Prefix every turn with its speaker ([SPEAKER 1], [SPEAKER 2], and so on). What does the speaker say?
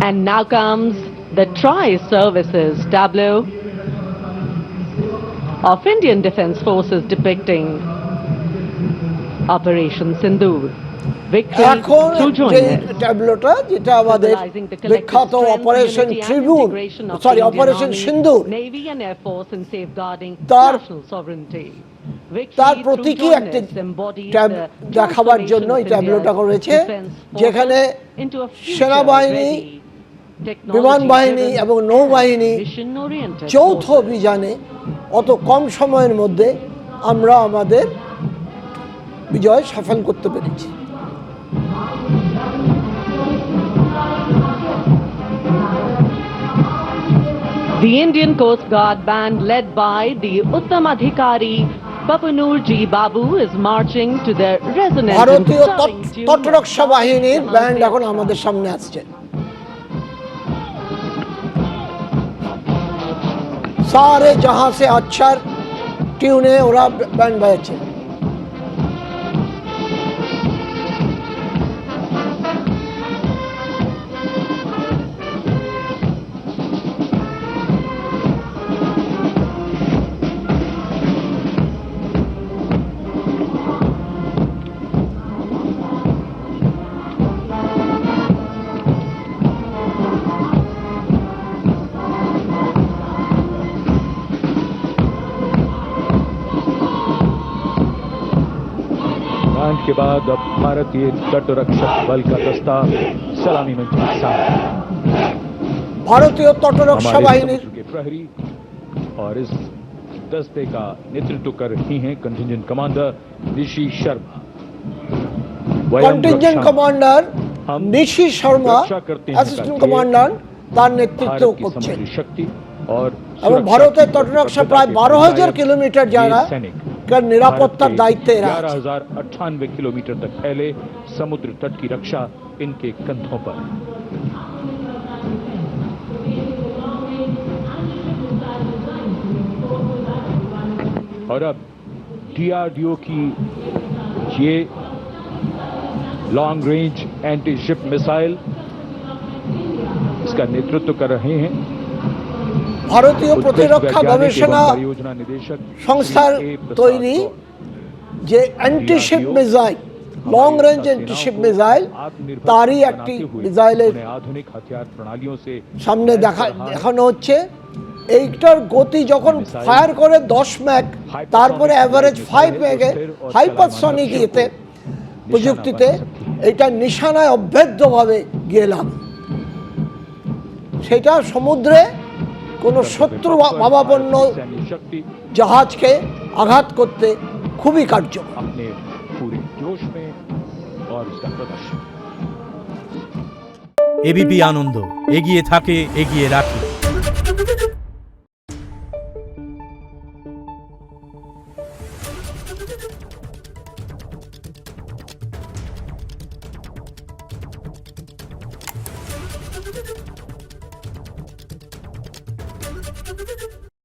[SPEAKER 1] And now comes the Tri-Services tableau of Indian Defence Forces depicting Operation Sindoor. Victory
[SPEAKER 2] এখন
[SPEAKER 1] through
[SPEAKER 2] যে
[SPEAKER 1] jointness.
[SPEAKER 2] ট্যাবলোটা যেটা আমাদের
[SPEAKER 1] Symbolizing the collective
[SPEAKER 2] বিখ্যাত
[SPEAKER 1] strength,
[SPEAKER 2] operation
[SPEAKER 1] unity and
[SPEAKER 2] Tribune
[SPEAKER 1] integration of the
[SPEAKER 2] sorry
[SPEAKER 1] Indian
[SPEAKER 2] operation
[SPEAKER 1] Army,
[SPEAKER 2] Sindoor
[SPEAKER 1] Navy and Air Force in safeguarding
[SPEAKER 2] তার
[SPEAKER 1] national sovereignty. Victory
[SPEAKER 2] তার
[SPEAKER 1] through
[SPEAKER 2] প্রতীকী একটি
[SPEAKER 1] jointness embodies
[SPEAKER 2] tab
[SPEAKER 1] the
[SPEAKER 2] দেখাবার জন্য
[SPEAKER 1] transformation
[SPEAKER 2] এই
[SPEAKER 1] of
[SPEAKER 2] ট্যাবলোটা
[SPEAKER 1] India's
[SPEAKER 2] করেছে
[SPEAKER 1] defense forces
[SPEAKER 2] যেখানে
[SPEAKER 1] into a
[SPEAKER 2] সেনাবাহিনী
[SPEAKER 1] future-ready,
[SPEAKER 2] বিমান বাহিনী
[SPEAKER 1] technology-driven
[SPEAKER 2] এবং নৌবাহিনী
[SPEAKER 1] and mission-oriented
[SPEAKER 2] যৌথ
[SPEAKER 1] forces.
[SPEAKER 2] অভিযানে অত কম সময়ের মধ্যে আমরা আমাদের বিজয় সফল করতে পেরেছি।
[SPEAKER 1] The Indian Coast Guard band led by the Uttamadhikari Papanur G. Babu is marching to the resonant and
[SPEAKER 2] ভারতীয়
[SPEAKER 1] stirring tune of
[SPEAKER 2] তটরক্ষা বাহিনীর
[SPEAKER 1] Jahan
[SPEAKER 2] ব্যান্ড এখন
[SPEAKER 1] Fiesta.
[SPEAKER 2] আমাদের সামনে আসছে। সারে জাহাঁ সে আচ্ছার টিউনে ওরা ব্যান্ড বাজাচ্ছে।
[SPEAKER 3] के बाद अब भारतीय तटरक्षक बल का दस्ता सलामी मंच में शामिल।
[SPEAKER 2] ভারতীয় তটরক্ষা বাহিনীর
[SPEAKER 3] के प्रहरी और इस दस्ते का नेतृत्व कर रही हैं contingent commander Nishi Sharma.
[SPEAKER 2] Contingent commander Nishi Sharma assistant commander তার নেতৃত্ব করছেন
[SPEAKER 3] शक्ति और
[SPEAKER 2] এবং ভারতের তটরক্ষা প্রায় 12,000 কিলোমিটার জায়গা নিরাপত্তার দায়িত্বে এরা আছে।
[SPEAKER 3] 11,098 किलोमीटर तक फैले समुद्र तट की रक्षा इनके कंधों पर। और अब डीआरडीओ की ये long range anti ship missile इसका नेतृत्व कर रहे हैं
[SPEAKER 2] ভারতীয় প্রতিরক্ষা গবেষণা সংস্থার তৈরি যে antiship missile long range antiship missile তারই একটি মিসাইলের সামনে দেখানো হচ্ছে। এইটার গতি যখন ফায়ার করে 10 ম্যাক তারপরে অ্যাভারেজ 5 ম্যাকে হাইপারসনিক ইয়েতে প্রযুক্তিতে এটা নিশানায় অভেদ্যভাবে গিয়ে লাগে। সেটা সমুদ্রে কোনো শত্রু ভাবাপন্ন জাহাজকে আঘাত করতে খুবই কার্যকর।
[SPEAKER 4] এবিপি আনন্দ এগিয়ে থাকে, এগিয়ে রাখে।